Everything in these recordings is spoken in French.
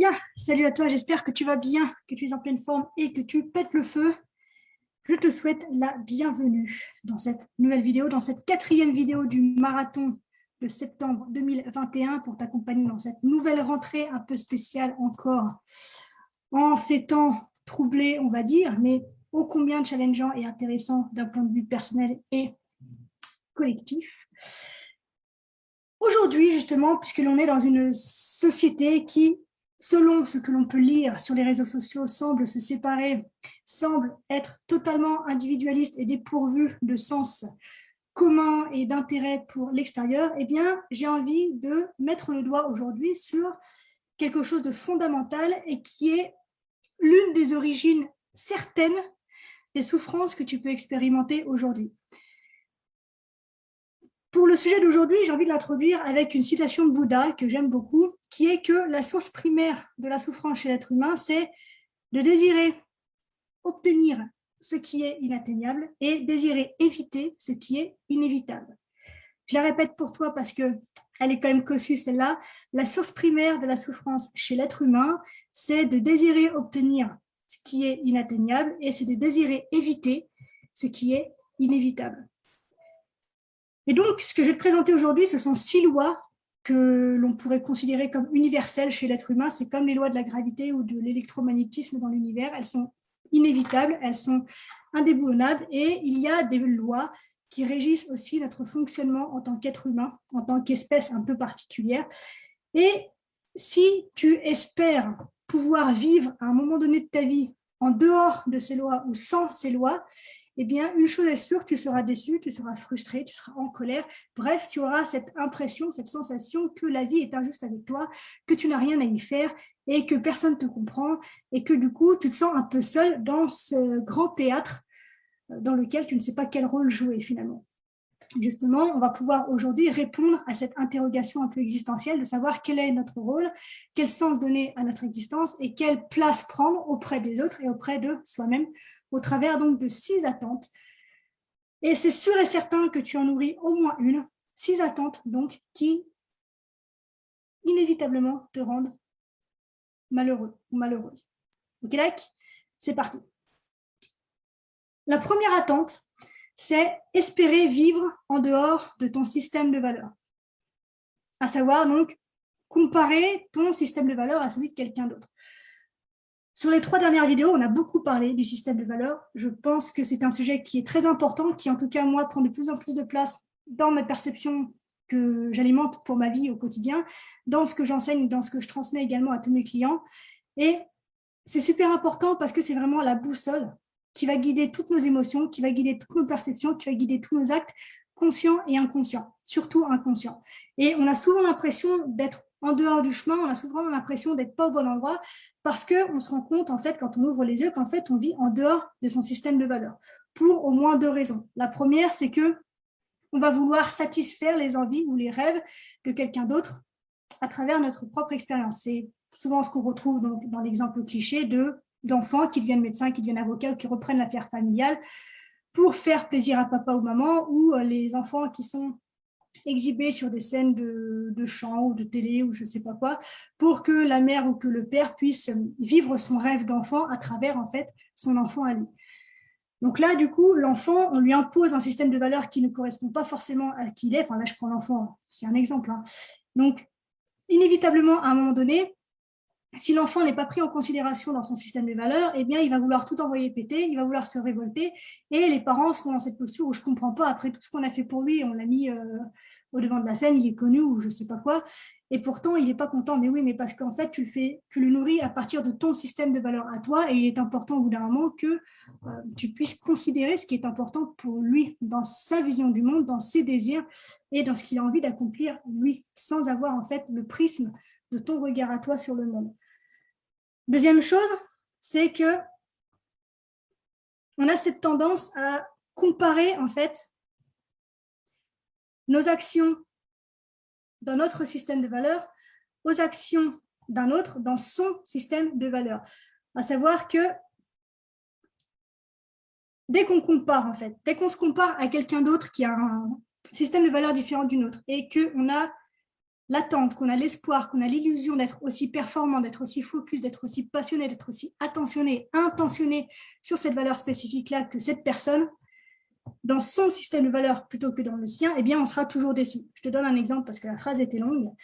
Ya, salut à toi, j'espère que tu vas bien, que tu es en pleine forme et que tu pètes le feu. Je te souhaite la bienvenue dans cette nouvelle vidéo, dans cette quatrième vidéo du marathon de septembre 2021 pour t'accompagner dans cette nouvelle rentrée un peu spéciale encore en ces temps troublés, on va dire, mais ô combien challengeant et intéressant d'un point de vue personnel et collectif. Aujourd'hui, justement, puisque l'on est dans une société qui, selon ce que l'on peut lire sur les réseaux sociaux, semble se séparer, semble être totalement individualiste et dépourvue de sens commun et d'intérêt pour l'extérieur, eh bien, j'ai envie de mettre le doigt aujourd'hui sur quelque chose de fondamental et qui est l'une des origines certaines des souffrances que tu peux expérimenter aujourd'hui. Pour le sujet d'aujourd'hui, j'ai envie de l'introduire avec une citation de Bouddha que j'aime beaucoup, qui est que la source primaire de la souffrance chez l'être humain, c'est de désirer obtenir ce qui est inatteignable et désirer éviter ce qui est inévitable. Je la répète pour toi parce qu'elle est quand même cossue celle-là. La source primaire de la souffrance chez l'être humain, c'est de désirer obtenir ce qui est inatteignable et c'est de désirer éviter ce qui est inévitable. Et donc, ce que je vais te présenter aujourd'hui, ce sont 6 lois que l'on pourrait considérer comme universelles chez l'être humain. C'est comme les lois de la gravité ou de l'électromagnétisme dans l'univers. Elles sont inévitables, elles sont indéboulonnables et il y a des lois qui régissent aussi notre fonctionnement en tant qu'être humain, en tant qu'espèce un peu particulière. Et si tu espères pouvoir vivre à un moment donné de ta vie en dehors de ces lois ou sans ces lois, eh bien, une chose est sûre, tu seras déçu, tu seras frustré, tu seras en colère. Bref, tu auras cette impression, cette sensation que la vie est injuste avec toi, que tu n'as rien à y faire et que personne ne te comprend et que du coup, tu te sens un peu seul dans ce grand théâtre dans lequel tu ne sais pas quel rôle jouer finalement. Justement, on va pouvoir aujourd'hui répondre à cette interrogation un peu existentielle de savoir quel est notre rôle, quel sens donner à notre existence et quelle place prendre auprès des autres et auprès de soi-même au travers donc de 6 attentes. Et c'est sûr et certain que tu en nourris au moins une, 6 attentes donc qui inévitablement te rendent malheureux ou malheureuse. Ok, like, c'est parti. La première attente, c'est espérer vivre en dehors de ton système de valeurs. À savoir donc comparer ton système de valeurs à celui de quelqu'un d'autre. Sur les 3 dernières vidéos, on a beaucoup parlé du système de valeurs. Je pense que c'est un sujet qui est très important, qui en tout cas, moi, prend de plus en plus de place dans ma perception que j'alimente pour ma vie au quotidien, dans ce que j'enseigne, dans ce que je transmets également à tous mes clients. Et c'est super important parce que c'est vraiment la boussole qui va guider toutes nos émotions, qui va guider toutes nos perceptions, qui va guider tous nos actes, conscients et inconscients, surtout inconscients. Et on a souvent l'impression d'être en dehors du chemin, on a souvent l'impression d'être pas au bon endroit parce qu'on se rend compte, en fait, quand on ouvre les yeux, qu'en fait, on vit en dehors de son système de valeurs pour au moins 2 raisons. La première, c'est que on va vouloir satisfaire les envies ou les rêves de quelqu'un d'autre à travers notre propre expérience. C'est souvent ce qu'on retrouve donc dans l'exemple cliché d'enfants qui deviennent médecins, qui deviennent avocats ou qui reprennent l'affaire familiale pour faire plaisir à papa ou maman, ou les enfants qui sont exhibés sur des scènes de chant ou de télé ou je ne sais pas quoi, pour que la mère ou que le père puisse vivre son rêve d'enfant à travers en fait son enfant à lui. Donc là, du coup, l'enfant, on lui impose un système de valeurs qui ne correspond pas forcément à qui il est. Enfin, là, je prends l'enfant, c'est un exemple. Hein. Donc, inévitablement, à un moment donné, si l'enfant n'est pas pris en considération dans son système de valeurs, eh bien, il va vouloir tout envoyer péter, il va vouloir se révolter, et les parents seront dans cette posture où je ne comprends pas, après tout ce qu'on a fait pour lui, on l'a mis au devant de la scène, il est connu ou je ne sais pas quoi, et pourtant, il n'est pas content. Mais oui, mais parce qu'en fait, tu le nourris à partir de ton système de valeurs à toi, et il est important au bout d'un moment que tu puisses considérer ce qui est important pour lui, dans sa vision du monde, dans ses désirs, et dans ce qu'il a envie d'accomplir lui, sans avoir en fait le prisme de ton regard à toi sur le monde. Deuxième chose, c'est que on a cette tendance à comparer en fait nos actions dans notre système de valeurs aux actions d'un autre dans son système de valeurs. À savoir que dès qu'on compare en fait, dès qu'on se compare à quelqu'un d'autre qui a un système de valeurs différent du nôtre et qu'on a l'attente, qu'on a l'espoir, qu'on a l'illusion d'être aussi performant, d'être aussi focus, d'être aussi passionné, d'être aussi attentionné, intentionné sur cette valeur spécifique-là que cette personne, dans son système de valeurs plutôt que dans le sien, eh bien, on sera toujours déçu. Je te donne un exemple parce que la phrase était longue.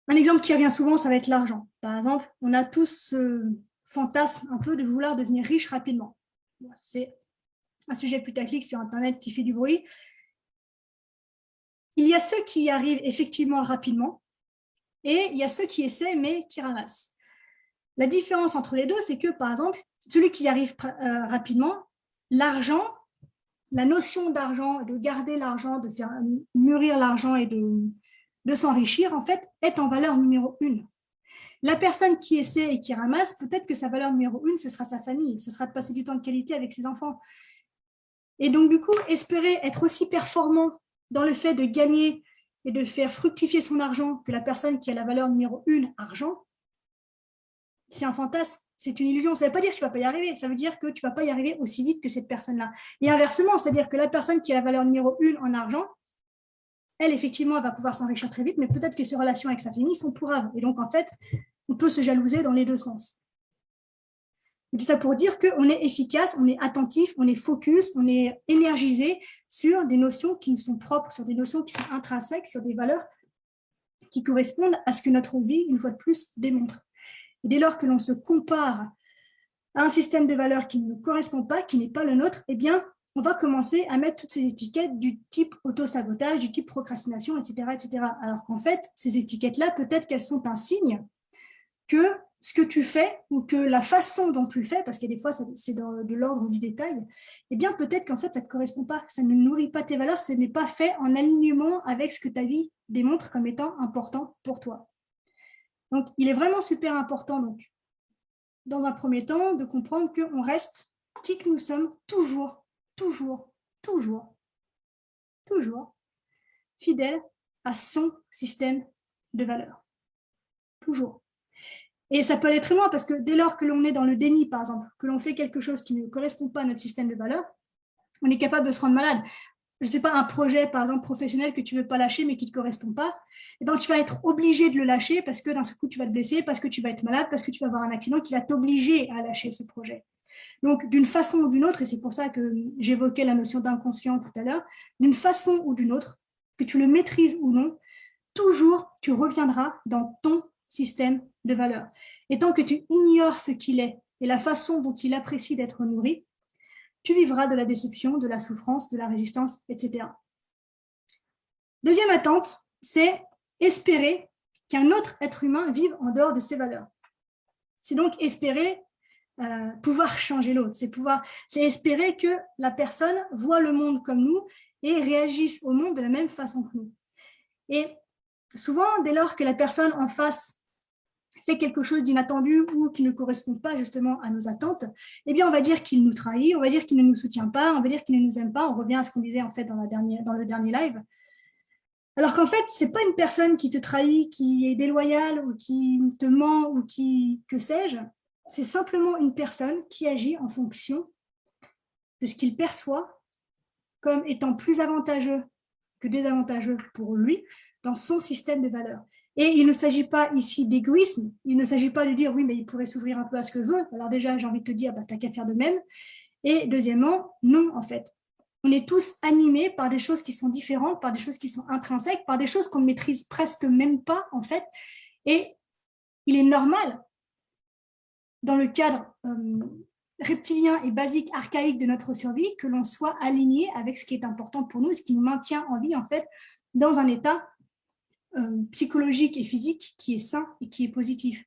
Un exemple qui revient souvent, ça va être l'argent. Par exemple, on a tous ce fantasme un peu de vouloir devenir riche rapidement. C'est un sujet putaclic sur Internet qui fait du bruit. Il y a ceux qui y arrivent effectivement rapidement et il y a ceux qui essaient mais qui ramassent. La différence entre les deux, c'est que, par exemple, celui qui y arrive rapidement, l'argent, la notion d'argent, de garder l'argent, de faire mûrir l'argent et de s'enrichir, en fait, est en valeur numéro 1. La personne qui essaie et qui ramasse, peut-être que sa valeur numéro 1, ce sera sa famille, ce sera de passer du temps de qualité avec ses enfants. Et donc, du coup, espérer être aussi performant dans le fait de gagner et de faire fructifier son argent que la personne qui a la valeur numéro 1, argent, c'est un fantasme, c'est une illusion. Ça ne veut pas dire que tu ne vas pas y arriver, ça veut dire que tu ne vas pas y arriver aussi vite que cette personne-là. Et inversement, c'est-à-dire que la personne qui a la valeur numéro 1 en argent, elle, effectivement, elle va pouvoir s'enrichir très vite, mais peut-être que ses relations avec sa famille sont pourraves. Et donc, en fait, on peut se jalouser dans les deux sens. Tout ça pour dire qu'on est efficace, on est attentif, on est focus, on est énergisé sur des notions qui nous sont propres, sur des notions qui sont intrinsèques, sur des valeurs qui correspondent à ce que notre vie, une fois de plus, démontre. Et dès lors que l'on se compare à un système de valeurs qui ne nous correspond pas, qui n'est pas le nôtre, eh bien, on va commencer à mettre toutes ces étiquettes du type auto-sabotage, du type procrastination, etc., etc. Alors qu'en fait, ces étiquettes-là, peut-être qu'elles sont un signe que ce que tu fais ou que la façon dont tu le fais, parce que des fois, c'est de l'ordre du détail, eh bien, peut-être qu'en fait, ça ne te correspond pas, ça ne nourrit pas tes valeurs, ce n'est pas fait en alignement avec ce que ta vie démontre comme étant important pour toi. Donc, il est vraiment super important, donc, dans un premier temps, de comprendre qu'on reste qui que nous sommes toujours, toujours, toujours, toujours fidèle à son système de valeurs. Toujours. Et ça peut aller très loin parce que dès lors que l'on est dans le déni, par exemple, que l'on fait quelque chose qui ne correspond pas à notre système de valeurs, on est capable de se rendre malade. Je ne sais pas, un projet, par exemple, professionnel que tu ne veux pas lâcher mais qui ne te correspond pas, et donc tu vas être obligé de le lâcher parce que d'un seul coup, tu vas te blesser, parce que tu vas être malade, parce que tu vas avoir un accident qui va t'obliger à lâcher ce projet. Donc, d'une façon ou d'une autre, et c'est pour ça que j'évoquais la notion d'inconscient tout à l'heure, d'une façon ou d'une autre, que tu le maîtrises ou non, toujours tu reviendras dans ton système de valeurs. Et tant que tu ignores ce qu'il est et la façon dont il apprécie d'être nourri, tu vivras de la déception, de la souffrance, de la résistance, etc. Deuxième attente, c'est espérer qu'un autre être humain vive en dehors de ses valeurs. C'est donc espérer pouvoir changer l'autre, c'est espérer que la personne voit le monde comme nous et réagisse au monde de la même façon que nous. Et souvent, dès lors que la personne en face fait quelque chose d'inattendu ou qui ne correspond pas justement à nos attentes, eh bien, on va dire qu'il nous trahit, on va dire qu'il ne nous soutient pas, on va dire qu'il ne nous aime pas. On revient à ce qu'on disait en fait dans le dernier live. Alors qu'en fait, ce n'est pas une personne qui te trahit, qui est déloyale ou qui te ment ou que sais-je. C'est simplement une personne qui agit en fonction de ce qu'il perçoit comme étant plus avantageux que désavantageux pour lui dans son système de valeurs. Et il ne s'agit pas ici d'égoïsme, il ne s'agit pas de dire oui, mais il pourrait s'ouvrir un peu à ce que je veux. Alors déjà, j'ai envie de te dire, t'as qu'à faire de même. Et deuxièmement, non, en fait. On est tous animés par des choses qui sont différentes, par des choses qui sont intrinsèques, par des choses qu'on ne maîtrise presque même pas, en fait. Et il est normal, dans le cadre reptilien et basique, archaïque de notre survie, que l'on soit aligné avec ce qui est important pour nous et ce qui nous maintient en vie, en fait, dans un état psychologique et physique qui est sain et qui est positif.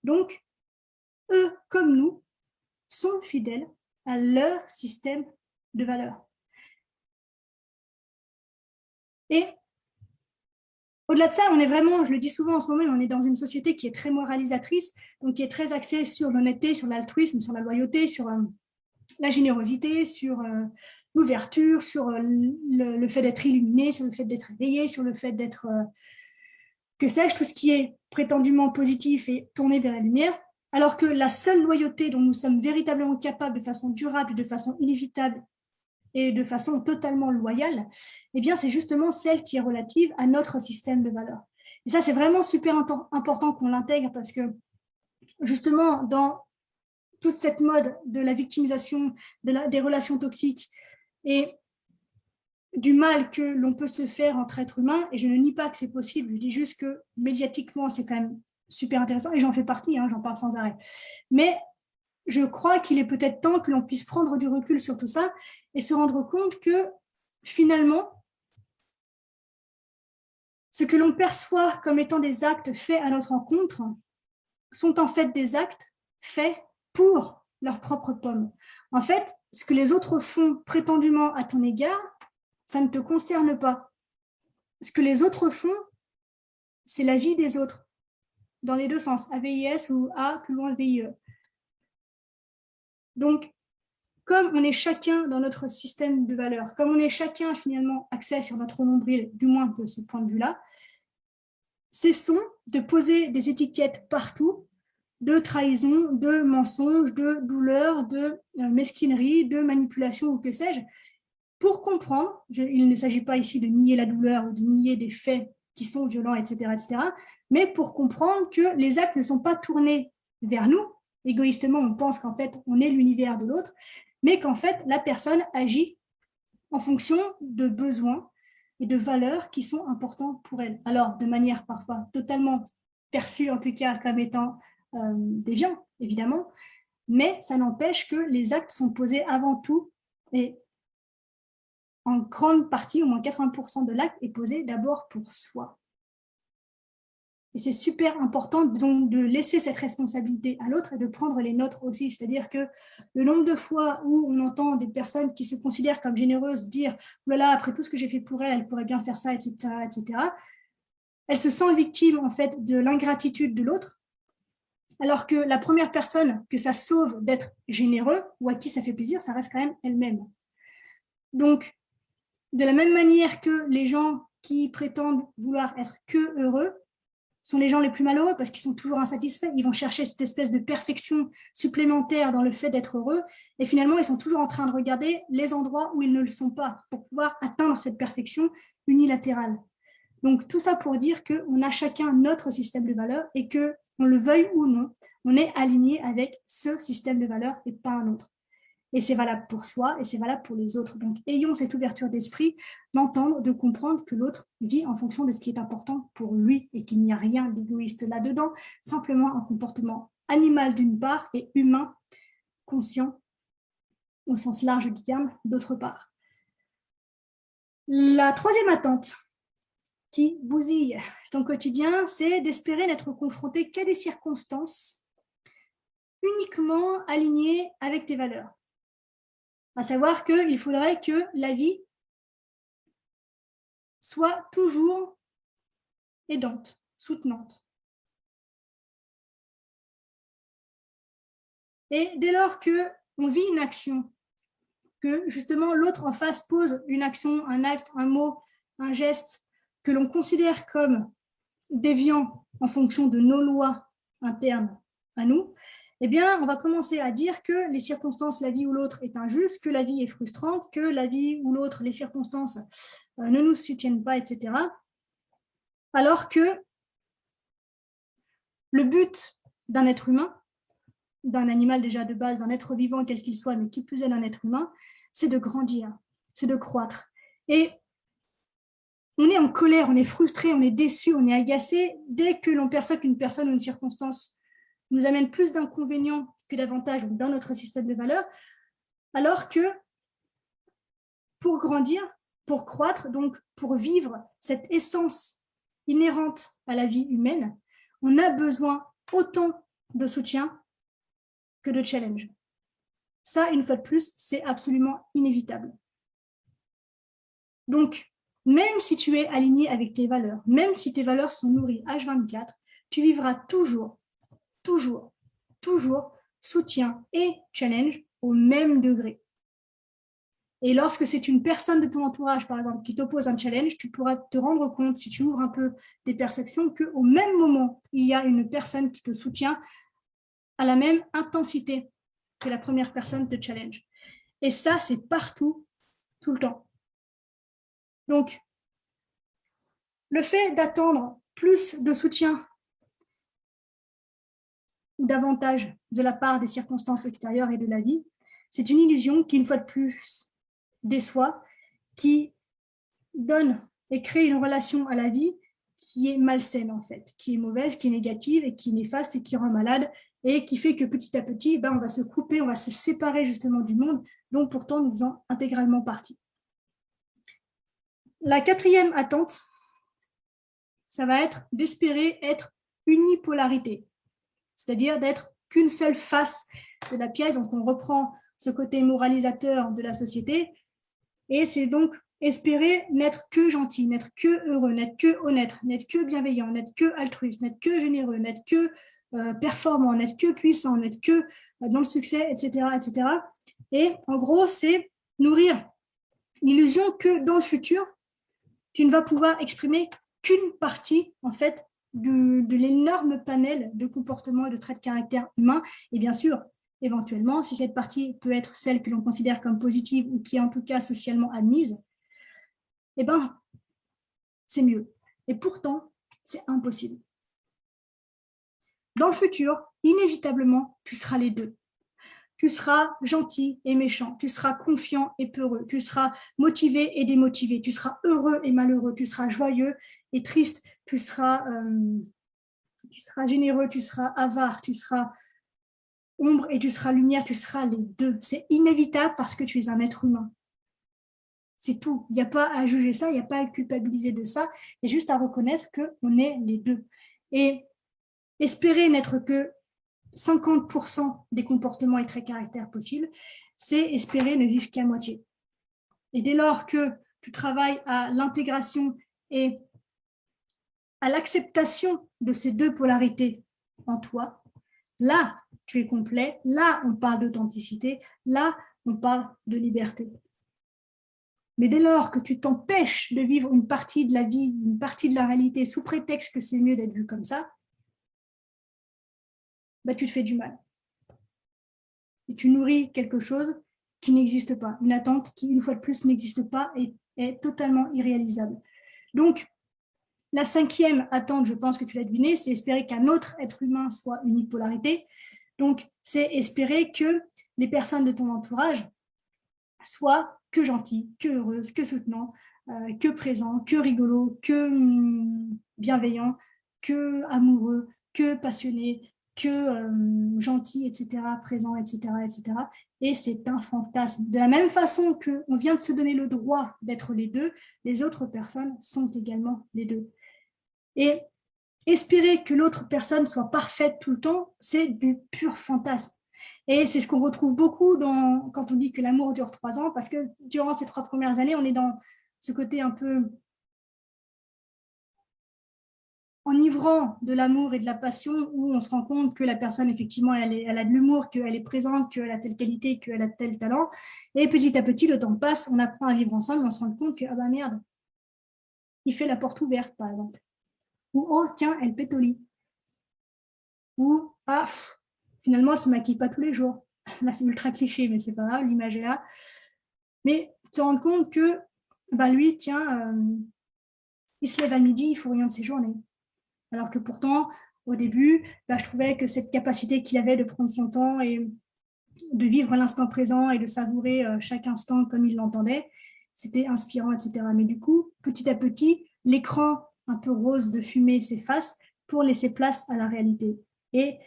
Donc, eux, comme nous, sont fidèles à leur système de valeurs. Et au-delà de ça, on est vraiment, je le dis souvent en ce moment, on est dans une société qui est très moralisatrice, donc qui est très axée sur l'honnêteté, sur l'altruisme, sur la loyauté, sur la générosité, sur l'ouverture, sur le fait d'être illuminé, sur le fait d'être éveillé, sur le fait d'être, que sais-je, tout ce qui est prétendument positif et tourné vers la lumière, alors que la seule loyauté dont nous sommes véritablement capables de façon durable, de façon inévitable et de façon totalement loyale, eh bien, c'est justement celle qui est relative à notre système de valeurs. Et ça, c'est vraiment super important qu'on l'intègre parce que justement, dans toute cette mode de la victimisation, des relations toxiques et du mal que l'on peut se faire entre êtres humains, et je ne nie pas que c'est possible, je dis juste que médiatiquement, c'est quand même super intéressant, et j'en fais partie, j'en parle sans arrêt. Mais je crois qu'il est peut-être temps que l'on puisse prendre du recul sur tout ça et se rendre compte que finalement, ce que l'on perçoit comme étant des actes faits à notre rencontre sont en fait des actes faits pour leur propre pomme. En fait, ce que les autres font prétendument à ton égard, ça ne te concerne pas. Ce que les autres font, c'est la vie des autres, dans les deux sens, AVIS ou A plus loin VIE. Donc, comme on est chacun dans notre système de valeurs, comme on est chacun finalement axé sur notre nombril, du moins de ce point de vue-là, cessons de poser des étiquettes partout de trahison, de mensonge, de douleur, de mesquinerie, de manipulation ou que sais-je, pour comprendre, il ne s'agit pas ici de nier la douleur ou de nier des faits qui sont violents, etc., mais pour comprendre que les actes ne sont pas tournés vers nous. Égoïstement, on pense qu'en fait, on est l'univers de l'autre, mais qu'en fait, la personne agit en fonction de besoins et de valeurs qui sont importants pour elle. Alors, de manière parfois totalement perçue, en tout cas, comme étant déviant, évidemment, mais ça n'empêche que les actes sont posés avant tout et en grande partie, au moins 80% de l'acte est posé d'abord pour soi. Et c'est super important donc de laisser cette responsabilité à l'autre et de prendre les nôtres aussi. C'est-à-dire que le nombre de fois où on entend des personnes qui se considèrent comme généreuses dire « voilà, après tout ce que j'ai fait pour elle, elle pourrait bien faire ça, etc. etc. » Elle se sent victime en fait de l'ingratitude de l'autre, alors que la première personne que ça sauve d'être généreux ou à qui ça fait plaisir, ça reste quand même elle-même. Donc, de la même manière que les gens qui prétendent vouloir être que heureux sont les gens les plus malheureux parce qu'ils sont toujours insatisfaits. Ils vont chercher cette espèce de perfection supplémentaire dans le fait d'être heureux et finalement, ils sont toujours en train de regarder les endroits où ils ne le sont pas pour pouvoir atteindre cette perfection unilatérale. Donc, tout ça pour dire qu'on a chacun notre système de valeurs et que, on le veuille ou non, on est aligné avec ce système de valeurs et pas un autre. Et c'est valable pour soi et c'est valable pour les autres. Donc, ayons cette ouverture d'esprit, d'entendre, de comprendre que l'autre vit en fonction de ce qui est important pour lui et qu'il n'y a rien d'égoïste là-dedans, simplement un comportement animal d'une part et humain, conscient, au sens large du terme, d'autre part. La troisième attente qui bousille ton quotidien, c'est d'espérer n'être confronté qu'à des circonstances uniquement alignées avec tes valeurs. À savoir qu'il faudrait que la vie soit toujours aidante, soutenante. Et dès lors qu'on vit une action, que justement l'autre en face pose une action, un acte, un mot, un geste que l'on considère comme déviant en fonction de nos lois internes à nous, eh bien, on va commencer à dire que les circonstances, la vie ou l'autre est injuste, que la vie est frustrante, que la vie ou l'autre, les circonstances ne nous soutiennent pas, etc. Alors que le but d'un être humain, d'un animal déjà de base, d'un être vivant quel qu'il soit, mais qui plus est d'un être humain, c'est de grandir, c'est de croître. Et on est en colère, on est frustré, on est déçu, on est agacé dès que l'on perçoit qu'une personne ou une circonstance nous amène plus d'inconvénients que d'avantages dans notre système de valeurs, alors que pour grandir, pour croître, donc pour vivre cette essence inhérente à la vie humaine, on a besoin autant de soutien que de challenge. Ça, une fois de plus, c'est absolument inévitable. Donc, même si tu es aligné avec tes valeurs, même si tes valeurs sont nourries H24, tu vivras toujours soutien et challenge au même degré. Et lorsque c'est une personne de ton entourage, par exemple, qui t'oppose un challenge, tu pourras te rendre compte, si tu ouvres un peu des perceptions, qu'au même moment, il y a une personne qui te soutient à la même intensité que la première personne te challenge. Et ça, c'est partout tout le temps. Donc, le fait d'attendre plus de soutien ou davantage de la part des circonstances extérieures et de la vie, c'est une illusion qui, une fois de plus, déçoit, qui donne et crée une relation à la vie qui est malsaine en fait, qui est mauvaise, qui est négative et qui est néfaste et qui rend malade et qui fait que petit à petit, on va se couper, on va se séparer justement du monde dont pourtant nous faisons intégralement partie. La quatrième attente, ça va être d'espérer être unipolarité, c'est-à-dire d'être qu'une seule face de la pièce. Donc on reprend ce côté moralisateur de la société et c'est donc espérer n'être que gentil, n'être que heureux, n'être que honnête, n'être que bienveillant, n'être que altruiste, n'être que généreux, n'être que performant, n'être que puissant, n'être que dans le succès, etc., etc. Et en gros, c'est nourrir l'illusion que dans le futur, tu ne vas pouvoir exprimer qu'une partie, en fait, de l'énorme panel de comportements et de traits de caractère humains. Et bien sûr, éventuellement, si cette partie peut être celle que l'on considère comme positive ou qui est en tout cas socialement admise, eh bien, c'est mieux. Et pourtant, c'est impossible. Dans le futur, inévitablement, tu seras les deux. Tu seras gentil et méchant, tu seras confiant et peureux, tu seras motivé et démotivé, tu seras heureux et malheureux, tu seras joyeux et triste, tu seras généreux, tu seras avare, tu seras ombre et tu seras lumière, tu seras les deux. C'est inévitable parce que tu es un être humain. C'est tout. Il n'y a pas à juger ça, il n'y a pas à culpabiliser de ça, il y a juste à reconnaître qu'on est les deux. Et espérer n'être que 50% des comportements et traits de caractère possibles, c'est espérer ne vivre qu'à moitié. Et dès lors que tu travailles à l'intégration et à l'acceptation de ces deux polarités en toi, là, tu es complet, là, on parle d'authenticité, là, on parle de liberté. Mais dès lors que tu t'empêches de vivre une partie de la vie, une partie de la réalité, sous prétexte que c'est mieux d'être vu comme ça, tu te fais du mal. Et tu nourris quelque chose qui n'existe pas, une attente qui, une fois de plus, n'existe pas et est totalement irréalisable. Donc, la cinquième attente, je pense que tu l'as deviné, c'est espérer qu'un autre être humain soit une bipolarité. Donc, c'est espérer que les personnes de ton entourage soient que gentilles, que heureuses, que soutenants, que présents, que rigolos, que bienveillants, que amoureux, que passionnés, que gentil, etc., présent, etc., etc. Et c'est un fantasme. De la même façon qu'on vient de se donner le droit d'être les deux, les autres personnes sont également les deux. Et espérer que l'autre personne soit parfaite tout le temps, c'est du pur fantasme. Et c'est ce qu'on retrouve beaucoup quand on dit que l'amour dure 3 ans, parce que durant ces 3 premières années, on est dans ce côté un peu enivrant de l'amour et de la passion, où on se rend compte que la personne, effectivement, elle a de l'humour, qu'elle est présente, qu'elle a telle qualité, qu'elle a tel talent. Et petit à petit, le temps passe, on apprend à vivre ensemble, on se rend compte que, ah bah merde, il fait la porte ouverte, par exemple. Ou, oh, tiens, elle pète au lit. Ou, ah, finalement, elle ne se maquille pas tous les jours. Là, c'est ultra cliché, mais c'est pas grave, l'image est là. Mais se rendre compte que, lui, tiens, il se lève à midi, il ne faut rien de ses journées. Alors que pourtant, au début, je trouvais que cette capacité qu'il avait de prendre son temps et de vivre l'instant présent et de savourer chaque instant comme il l'entendait, c'était inspirant, etc. Mais du coup, petit à petit, l'écran un peu rose de fumée s'efface pour laisser place à la réalité. Et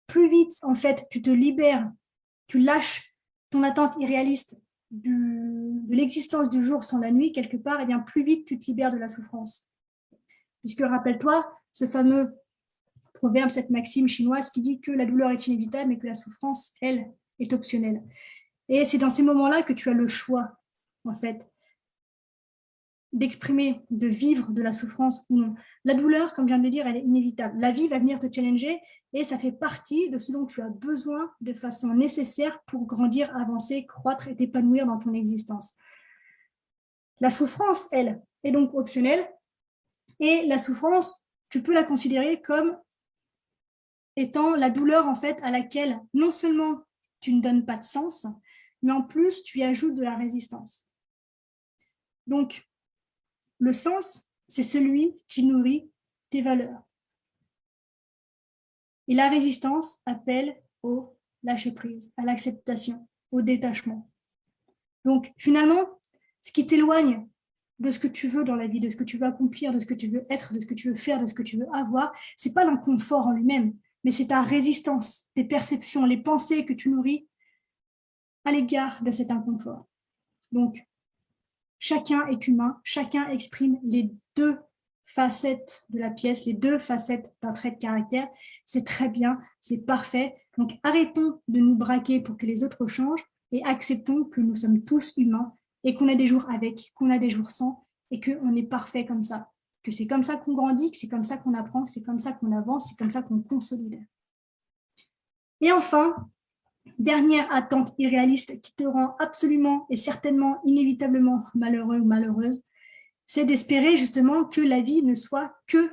plus vite, en fait, tu te libères, tu lâches ton attente irréaliste de l'existence du jour sans la nuit, quelque part, et bien plus vite tu te libères de la souffrance. Puisque, rappelle-toi, ce fameux proverbe, cette maxime chinoise qui dit que la douleur est inévitable mais que la souffrance, elle, est optionnelle. Et c'est dans ces moments-là que tu as le choix, en fait, d'exprimer, de vivre de la souffrance ou non. La douleur, comme je viens de le dire, elle est inévitable. La vie va venir te challenger et ça fait partie de ce dont tu as besoin de façon nécessaire pour grandir, avancer, croître et t'épanouir dans ton existence. La souffrance, elle, est donc optionnelle et la souffrance, tu peux la considérer comme étant la douleur en fait à laquelle non seulement tu ne donnes pas de sens, mais en plus, tu y ajoutes de la résistance. Donc, le sens, c'est celui qui nourrit tes valeurs. Et la résistance appelle au lâcher-prise, à l'acceptation, au détachement. Donc, finalement, ce qui t'éloigne de ce que tu veux dans la vie, de ce que tu veux accomplir, de ce que tu veux être, de ce que tu veux faire, de ce que tu veux avoir, ce n'est pas l'inconfort en lui-même, mais c'est ta résistance, tes perceptions, les pensées que tu nourris à l'égard de cet inconfort. Donc, chacun est humain, chacun exprime les deux facettes de la pièce, les deux facettes d'un trait de caractère. C'est très bien, c'est parfait. Donc, arrêtons de nous braquer pour que les autres changent et acceptons que nous sommes tous humains et qu'on a des jours avec, qu'on a des jours sans et qu'on est parfait comme ça. Que c'est comme ça qu'on grandit, que c'est comme ça qu'on apprend, que c'est comme ça qu'on avance, c'est comme ça qu'on consolide. Et enfin, dernière attente irréaliste qui te rend absolument et certainement inévitablement malheureux ou malheureuse, c'est d'espérer justement que la vie ne soit que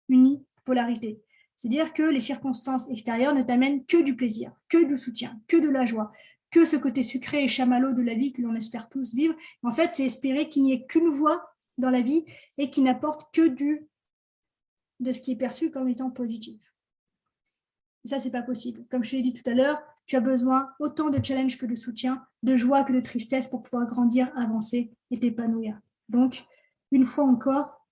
unipolarité. C'est-à-dire que les circonstances extérieures ne t'amènent que du plaisir, que du soutien, que de la joie, que ce côté sucré et chamallow de la vie que l'on espère tous vivre. En fait, c'est espérer qu'il n'y ait qu'une voie dans la vie et qui n'apporte que de ce qui est perçu comme étant positif. Et ça, c'est pas possible. Comme je te l'ai dit tout à l'heure, tu as besoin autant de challenge que de soutien, de joie que de tristesse pour pouvoir grandir, avancer et t'épanouir. Donc, une fois encore,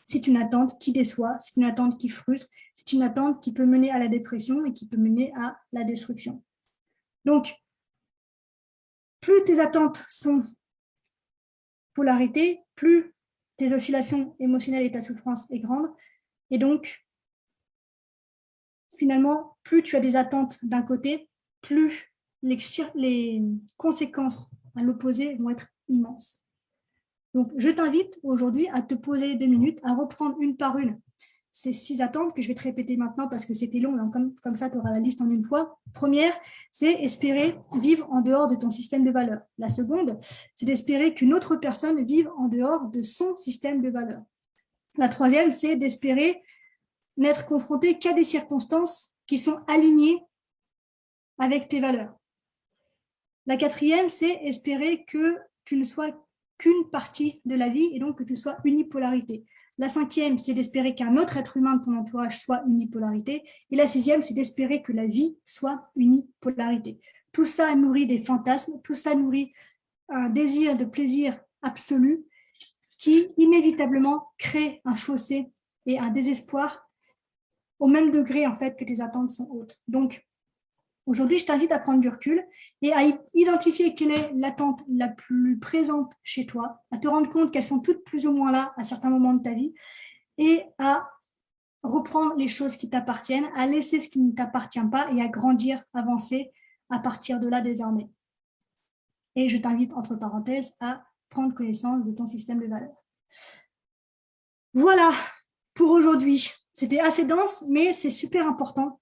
c'est une attente qui déçoit, c'est une attente qui frustre, c'est une attente qui peut mener à la dépression et qui peut mener à la destruction. Donc, plus tes attentes sont polarité, plus tes oscillations émotionnelles et ta souffrance est grande. Et donc, finalement, plus tu as des attentes d'un côté, plus les conséquences à l'opposé vont être immenses. Donc, je t'invite aujourd'hui à te poser 2 minutes, à reprendre une par une ces 6 attentes que je vais te répéter maintenant parce que c'était long, donc comme ça, tu auras la liste en une fois. Première, c'est espérer vivre en dehors de ton système de valeurs. La seconde, c'est d'espérer qu'une autre personne vive en dehors de son système de valeurs. La troisième, c'est d'espérer n'être confronté qu'à des circonstances qui sont alignées avec tes valeurs. La quatrième, c'est espérer que tu ne sois qu'une partie de la vie et donc que tu sois unipolarité. La cinquième, c'est d'espérer qu'un autre être humain de ton entourage soit unipolarité. Et la sixième, c'est d'espérer que la vie soit unipolarité. Tout ça nourrit des fantasmes, tout ça nourrit un désir de plaisir absolu qui inévitablement crée un fossé et un désespoir au même degré en fait que tes attentes sont hautes. Donc, aujourd'hui, je t'invite à prendre du recul et à identifier quelle est l'attente la plus présente chez toi, à te rendre compte qu'elles sont toutes plus ou moins là à certains moments de ta vie et à reprendre les choses qui t'appartiennent, à laisser ce qui ne t'appartient pas et à grandir, avancer à partir de là désormais. Et je t'invite, entre parenthèses, à prendre connaissance de ton système de valeurs. Voilà pour aujourd'hui. C'était assez dense, mais c'est super important.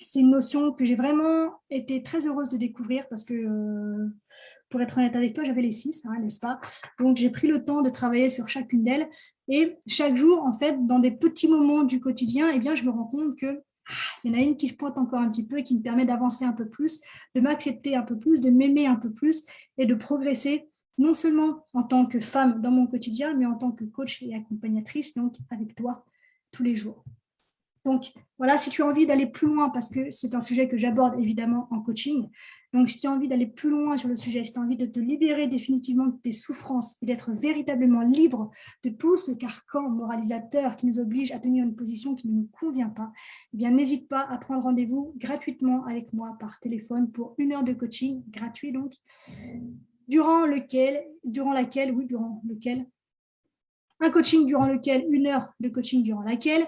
C'est une notion que j'ai vraiment été très heureuse de découvrir parce que, pour être honnête avec toi, j'avais les 6, n'est-ce pas? Donc, j'ai pris le temps de travailler sur chacune d'elles. Et chaque jour, en fait, dans des petits moments du quotidien, eh bien, je me rends compte que il y en a une qui se pointe encore un petit peu et qui me permet d'avancer un peu plus, de m'accepter un peu plus, de m'aimer un peu plus et de progresser, non seulement en tant que femme dans mon quotidien, mais en tant que coach et accompagnatrice, donc avec toi tous les jours. Donc, voilà, si tu as envie d'aller plus loin, parce que c'est un sujet que j'aborde évidemment en coaching, donc si tu as envie d'aller plus loin sur le sujet, si tu as envie de te libérer définitivement de tes souffrances et d'être véritablement libre de tout ce carcan moralisateur qui nous oblige à tenir une position qui ne nous convient pas, eh bien, n'hésite pas à prendre rendez-vous gratuitement avec moi par téléphone pour 1 heure de coaching, gratuit donc, durant lequel, un coaching durant lequel, 1 heure de coaching durant laquelle,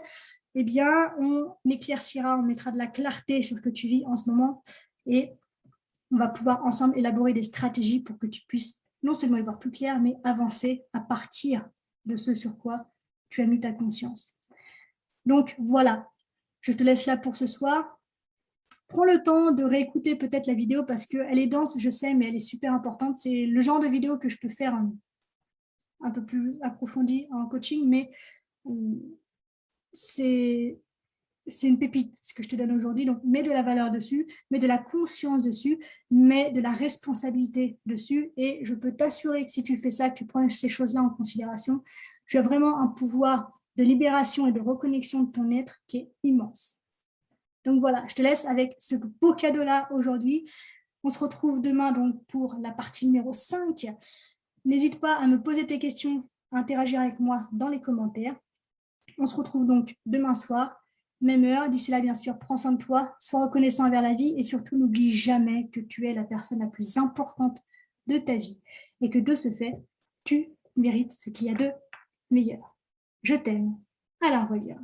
eh bien, on éclaircira, on mettra de la clarté sur ce que tu vis en ce moment et on va pouvoir ensemble élaborer des stratégies pour que tu puisses non seulement y voir plus clair, mais avancer à partir de ce sur quoi tu as mis ta conscience. Donc voilà, je te laisse là pour ce soir. Prends le temps de réécouter peut-être la vidéo parce qu'elle est dense, je sais, mais elle est super importante. C'est le genre de vidéo que je peux faire un peu plus approfondie en coaching, mais c'est c'est une pépite, ce que je te donne aujourd'hui. Donc, mets de la valeur dessus, mets de la conscience dessus, mets de la responsabilité dessus. Et je peux t'assurer que si tu fais ça, que tu prends ces choses-là en considération, tu as vraiment un pouvoir de libération et de reconnexion de ton être qui est immense. Donc voilà, je te laisse avec ce beau cadeau-là aujourd'hui. On se retrouve demain donc pour la partie numéro 5. N'hésite pas à me poser tes questions, à interagir avec moi dans les commentaires. On se retrouve donc demain soir, même heure. D'ici là, bien sûr, prends soin de toi, sois reconnaissant envers la vie et surtout, n'oublie jamais que tu es la personne la plus importante de ta vie et que de ce fait, tu mérites ce qu'il y a de meilleur. Je t'aime. À la revoyure.